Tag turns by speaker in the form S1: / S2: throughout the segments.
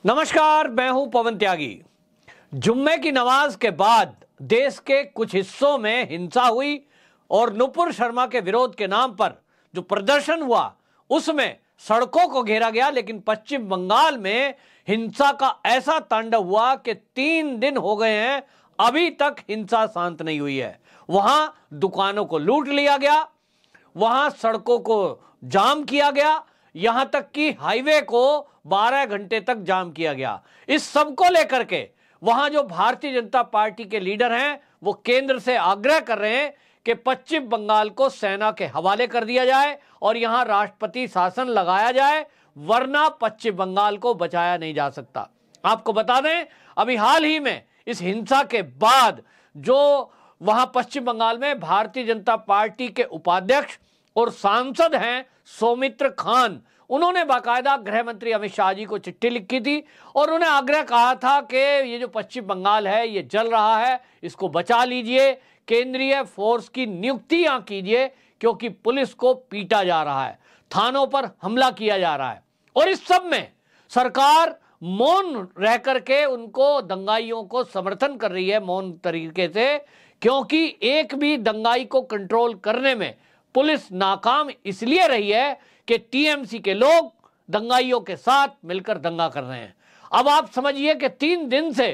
S1: नमस्कार, मैं हूं पवन त्यागी। जुम्मे की नमाज के बाद देश के कुछ हिस्सों में हिंसा हुई और नुपुर शर्मा के विरोध के नाम पर जो प्रदर्शन हुआ उसमें सड़कों को घेरा गया। लेकिन पश्चिम बंगाल में हिंसा का ऐसा तांडव हुआ कि 3 दिन हो गए हैं, अभी तक हिंसा शांत नहीं हुई है। वहां दुकानों को लूट लिया गया, वहां सड़कों को जाम किया गया, यहां तक कि हाईवे को 12 घंटे तक जाम किया गया। इस सब को लेकर के वहां जो भारतीय जनता पार्टी के लीडर हैं वो केंद्र से आग्रह कर रहे हैं कि पश्चिम बंगाल को सेना के हवाले कर दिया जाए और यहां राष्ट्रपति शासन लगाया जाए, वरना पश्चिम बंगाल को बचाया नहीं जा सकता। आपको बता दें, अभी हाल ही में इस हिंसा के बाद जो वहां पश्चिम बंगाल में भारतीय जनता पार्टी के उपाध्यक्ष और सांसद हैं सौमित्र खान, उन्होंने बाकायदा गृह मंत्री अमित शाह जी को चिट्ठी लिखी थी और उन्हें आग्रह कहा था कि ये जो पश्चिम बंगाल है ये जल रहा है, इसको बचा लीजिए, केंद्रीय फोर्स की नियुक्तियां कीजिए, क्योंकि पुलिस को पीटा जा रहा है, थानों पर हमला किया जा रहा है। और इस सब में सरकार मौन रह करके उनको दंगाइयों को समर्थन कर रही है, मौन तरीके से, क्योंकि एक भी दंगाई को कंट्रोल करने में पुलिस नाकाम इसलिए रही है कि टीएमसी के लोग दंगाइयों के साथ मिलकर दंगा कर रहे हैं। अब आप समझिए कि 3 दिन से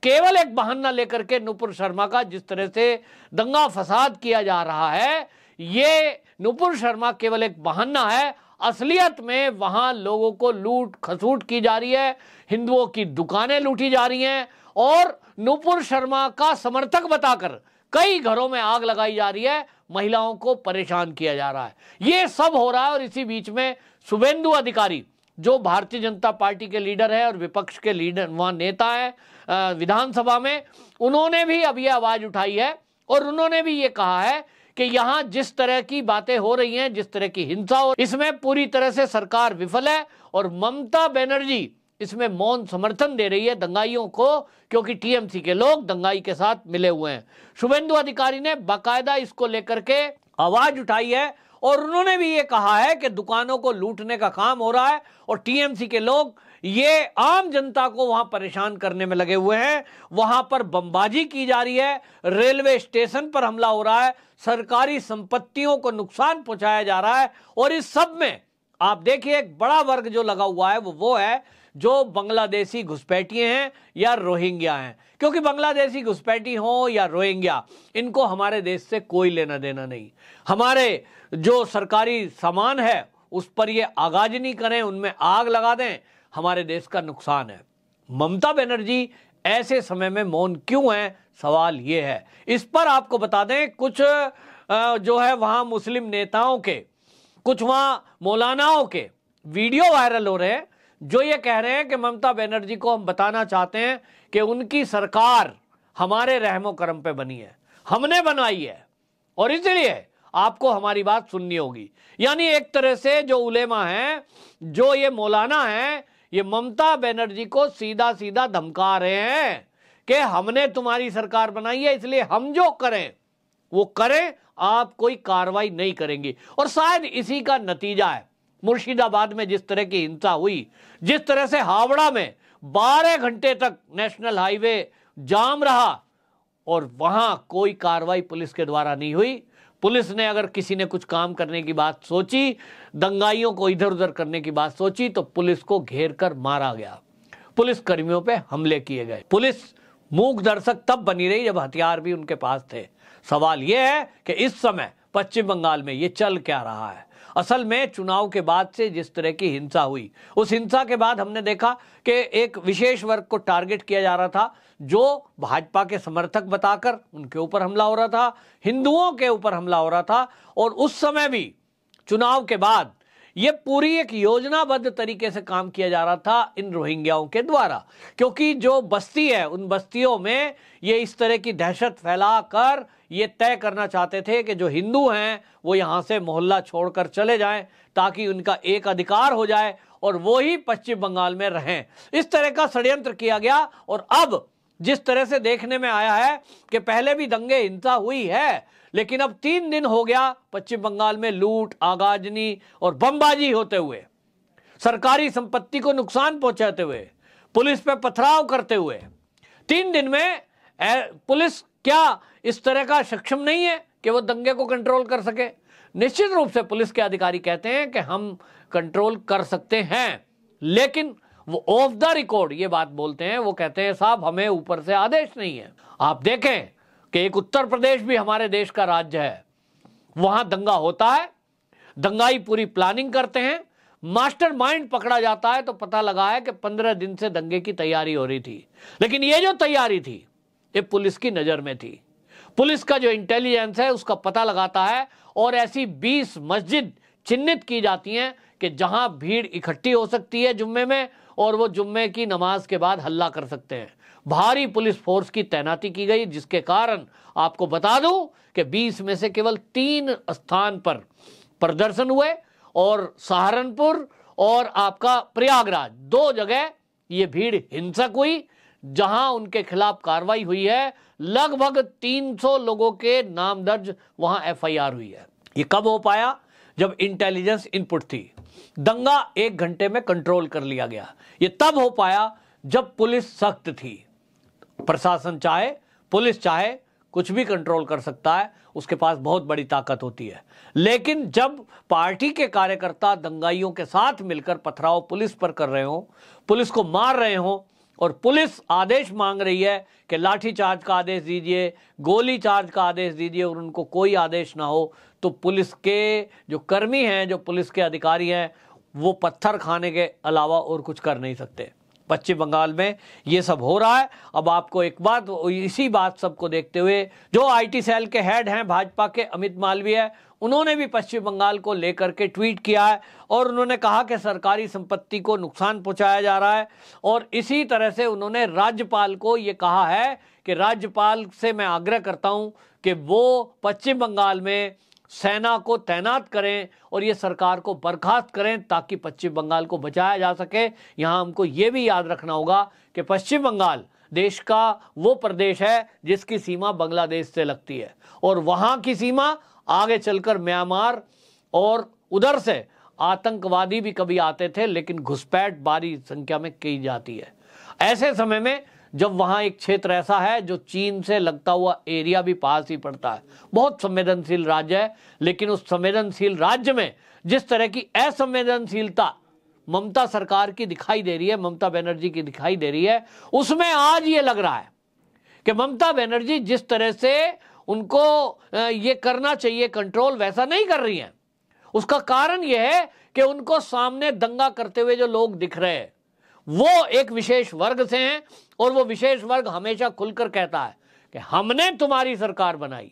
S1: केवल एक बहाना लेकर के नुपुर शर्मा का जिस तरह से दंगा फसाद किया जा रहा है, ये नुपुर शर्मा केवल एक बहाना है। असलियत में वहां लोगों को लूट खसूट की जा रही है, हिंदुओं की दुकानें लूटी जा रही हैं और नुपुर शर्मा का समर्थक बताकर कई घरों में आग लगाई जा रही है, महिलाओं को परेशान किया जा रहा है। ये सब हो रहा है और इसी बीच में शुभेंदु अधिकारी जो भारतीय जनता पार्टी के लीडर है और विपक्ष के लीडर वहां नेता है विधानसभा में, उन्होंने भी अब ये आवाज उठाई है और उन्होंने भी ये कहा है कि यहां जिस तरह की बातें हो रही हैं, जिस तरह की हिंसा हो, इसमें पूरी तरह से सरकार विफल है और ममता बनर्जी इसमें मौन समर्थन दे रही है दंगाइयों को, क्योंकि टीएमसी के लोग दंगाई के साथ मिले हुए हैं। शुभेंदु अधिकारी ने बाकायदा इसको लेकर के आवाज उठाई है और उन्होंने भी ये कहा है कि दुकानों को लूटने का काम हो रहा है और टीएमसी के लोग ये आम जनता को वहां परेशान करने में लगे हुए हैं। वहां पर बमबाजी की जा रही है, रेलवे स्टेशन पर हमला हो रहा है, सरकारी संपत्तियों को नुकसान पहुंचाया जा रहा है। और इस सब में आप देखिए एक बड़ा वर्ग जो लगा हुआ है वो है जो बांग्लादेशी घुसपैठिए हैं या रोहिंग्या हैं, क्योंकि बांग्लादेशी घुसपैठी हो या रोहिंग्या, इनको हमारे देश से कोई लेना देना नहीं। हमारे जो सरकारी सामान है उस पर ये आगाजनी करें, उनमें आग लगा दें, हमारे देश का नुकसान है। ममता बनर्जी ऐसे समय में मौन क्यों है, सवाल ये है। इस पर आपको बता दें, कुछ जो है वहां मुस्लिम नेताओं के, कुछ वहां मौलानाओं के वीडियो वायरल हो रहे हैं जो ये कह रहे हैं कि ममता बनर्जी को हम बताना चाहते हैं कि उनकी सरकार हमारे रहमो करम पे बनी है, हमने बनाई है और इसलिए आपको हमारी बात सुननी होगी। यानी एक तरह से जो उलेमा हैं, जो ये मौलाना हैं, ये ममता बनर्जी को सीधा सीधा धमका रहे हैं कि हमने तुम्हारी सरकार बनाई है, इसलिए हम जो करें वो करें, आप कोई कार्रवाई नहीं करेंगे। और शायद इसी का नतीजा है मुर्शिदाबाद में जिस तरह की हिंसा हुई, जिस तरह से हावड़ा में 12 घंटे तक नेशनल हाईवे जाम रहा और वहां कोई कार्रवाई पुलिस के द्वारा नहीं हुई। पुलिस ने अगर किसी ने कुछ काम करने की बात सोची, दंगाइयों को इधर उधर करने की बात सोची, तो पुलिस को घेर कर मारा गया, पुलिस कर्मियों पे हमले किए गए। पुलिस मूक दर्शक तब बनी रही जब हथियार भी उनके पास थे। सवाल यह है कि इस समय पश्चिम बंगाल में ये चल क्या रहा है। असल में चुनाव के बाद से जिस तरह की हिंसा हुई, उस हिंसा के बाद हमने देखा कि एक विशेष वर्ग को टारगेट किया जा रहा था, जो भाजपा के समर्थक बताकर उनके ऊपर हमला हो रहा था, हिंदुओं के ऊपर हमला हो रहा था। और उस समय भी चुनाव के बाद ये पूरी एक योजनाबद्ध तरीके से काम किया जा रहा था इन रोहिंग्याओं के द्वारा, क्योंकि जो बस्ती है उन बस्तियों में ये इस तरह की दहशत फैलाकर ये तय करना चाहते थे कि जो हिंदू हैं वो यहाँ से मोहल्ला छोड़कर चले जाएं, ताकि उनका एक अधिकार हो जाए और वो ही पश्चिम बंगाल में रहें। इस तरह का षड्यंत्र किया गया। और अब जिस तरह से देखने में आया है कि पहले भी दंगे हिंसा हुई है, लेकिन अब 3 दिन हो गया पश्चिम बंगाल में लूट, आगाजनी और बमबाजी होते हुए, सरकारी संपत्ति को नुकसान पहुंचाते हुए, पुलिस पे पथराव करते हुए। 3 दिन में पुलिस क्या इस तरह का सक्षम नहीं है कि वो दंगे को कंट्रोल कर सके? निश्चित रूप से पुलिस के अधिकारी कहते हैं कि हम कंट्रोल कर सकते हैं, लेकिन वो ऑफ द रिकॉर्ड ये बात बोलते हैं। वो कहते हैं साहब हमें ऊपर से आदेश नहीं है। आप देखें कि एक उत्तर प्रदेश भी हमारे देश का राज्य है, वहां दंगा होता है, दंगाई पूरी प्लानिंग करते हैं, मास्टरमाइंड पकड़ा जाता है तो पता लगा है कि 15 दिन से दंगे की तैयारी हो रही थी। लेकिन ये जो तैयारी थी ये पुलिस की नजर में थी। पुलिस का जो इंटेलिजेंस है उसका पता लगाता है और ऐसी 20 मस्जिद चिन्हित की जाती हैं कि जहां भीड़ इकट्ठी हो सकती है जुम्मे में, और वो जुम्मे की नमाज के बाद हल्ला कर सकते हैं। भारी पुलिस फोर्स की तैनाती की गई, जिसके कारण आपको बता दूं कि 20 में से केवल 3 स्थान पर प्रदर्शन हुए, और सहारनपुर और आपका प्रयागराज 2 जगह ये भीड़ हिंसक हुई, जहां उनके खिलाफ कार्रवाई हुई है। लगभग 300 लोगों के नाम दर्ज वहां एफआईआर हुई है। ये कब हो पाया? जब इंटेलिजेंस इनपुट थी। दंगा 1 घंटे में कंट्रोल कर लिया गया। ये तब हो पाया जब पुलिस सख्त थी। प्रशासन चाहे, पुलिस चाहे, कुछ भी कंट्रोल कर सकता है, उसके पास बहुत बड़ी ताकत होती है। लेकिन जब पार्टी के कार्यकर्ता दंगाइयों के साथ मिलकर पथराव पुलिस पर कर रहे हो, पुलिस को मार रहे हो, और पुलिस आदेश मांग रही है कि लाठी चार्ज का आदेश दीजिए, गोली चार्ज का आदेश दीजिए, और उनको कोई आदेश ना हो, तो पुलिस के जो कर्मी हैं, जो पुलिस के अधिकारी हैं, वो पत्थर खाने के अलावा और कुछ कर नहीं सकते। पश्चिम बंगाल में ये सब हो रहा है। अब आपको एक बात, इसी बात सबको देखते हुए जो आईटी सेल के हेड हैं भाजपा के अमित मालवीय, उन्होंने भी पश्चिम बंगाल को लेकर के ट्वीट किया है, और उन्होंने कहा कि सरकारी संपत्ति को नुकसान पहुंचाया जा रहा है। और इसी तरह से उन्होंने राज्यपाल को ये कहा है कि राज्यपाल से मैं आग्रह करता हूं कि वो पश्चिम बंगाल में सेना को तैनात करें और ये सरकार को बर्खास्त करें, ताकि पश्चिम बंगाल को बचाया जा सके। यहाँ हमको ये भी याद रखना होगा कि पश्चिम बंगाल देश का वो प्रदेश है जिसकी सीमा बांग्लादेश से लगती है, और वहाँ की सीमा आगे चलकर म्यांमार, और उधर से आतंकवादी भी कभी आते थे, लेकिन घुसपैठ भारी संख्या में की जाती है। ऐसे समय में जब वहां एक क्षेत्र ऐसा है जो चीन से लगता हुआ एरिया भी पास ही पड़ता है, बहुत संवेदनशील राज्य है, लेकिन उस संवेदनशील राज्य में जिस तरह की असंवेदनशीलता ममता सरकार की दिखाई दे रही है, ममता बनर्जी की दिखाई दे रही है, उसमें आज ये लग रहा है कि ममता बनर्जी जिस तरह से उनको ये करना चाहिए कंट्रोल, वैसा नहीं कर रही है। उसका कारण यह है कि उनको सामने दंगा करते हुए जो लोग दिख रहे हैं वो एक विशेष वर्ग से हैं, और वो विशेष वर्ग हमेशा खुलकर कहता है कि हमने तुम्हारी सरकार बनाई,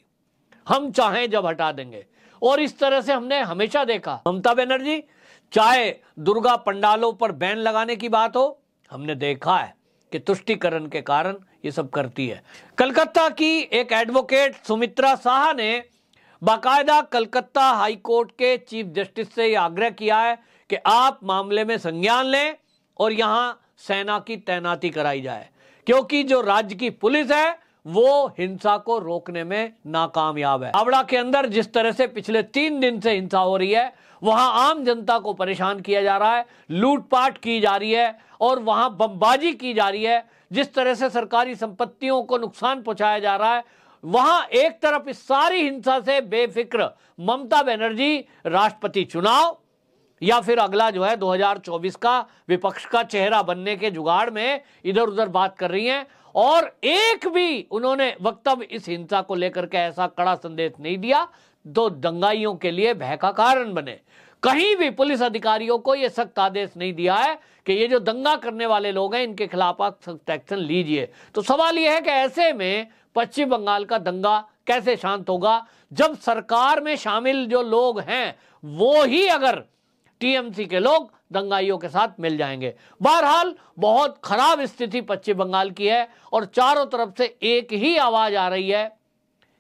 S1: हम चाहें जब हटा देंगे। और इस तरह से हमने हमेशा देखा। ममता बनर्जी चाहे दुर्गा पंडालों पर बैन लगाने की बात हो, हमने देखा है कि तुष्टीकरण के कारण ये सब करती है। कलकत्ता की एक एडवोकेट सुमित्रा साहा ने बाकायदा कलकत्ता हाई कोर्ट के चीफ जस्टिस से यह आग्रह किया है कि आप मामले में संज्ञान लें और यहां सेना की तैनाती कराई जाए, क्योंकि जो राज्य की पुलिस है वो हिंसा को रोकने में नाकामयाब है। हावड़ा के अंदर जिस तरह से पिछले 3 दिन से हिंसा हो रही है, वहां आम जनता को परेशान किया जा रहा है, लूटपाट की जा रही है और वहां बमबाजी की जा रही है, जिस तरह से सरकारी संपत्तियों को नुकसान पहुंचाया जा रहा है, वहां एक तरफ इस सारी हिंसा से बेफिक्र ममता बनर्जी राष्ट्रपति चुनाव या फिर अगला जो है 2024 का विपक्ष का चेहरा बनने के जुगाड़ में इधर उधर बात कर रही हैं, और एक भी उन्होंने वक्तव्य इस हिंसा को लेकर के ऐसा कड़ा संदेश नहीं दिया तो दंगाइयों के लिए भय का कारण बने। कहीं भी पुलिस अधिकारियों को यह सख्त आदेश नहीं दिया है कि ये जो दंगा करने वाले लोग हैं इनके खिलाफ आप सख्त एक्शन लीजिए। तो सवाल यह है कि ऐसे में पश्चिम बंगाल का दंगा कैसे शांत होगा, जब सरकार में शामिल जो लोग हैं वो ही अगर टीएमसी के लोग दंगाइयों के साथ मिल जाएंगे। बहरहाल बहुत खराब स्थिति पश्चिम बंगाल की है, और चारों तरफ से एक ही आवाज आ रही है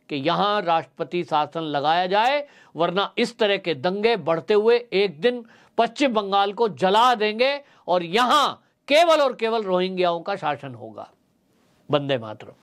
S1: कि यहां राष्ट्रपति शासन लगाया जाए, वरना इस तरह के दंगे बढ़ते हुए एक दिन पश्चिम बंगाल को जला देंगे और यहां केवल और केवल रोहिंग्याओं का शासन होगा। वंदे मातरम।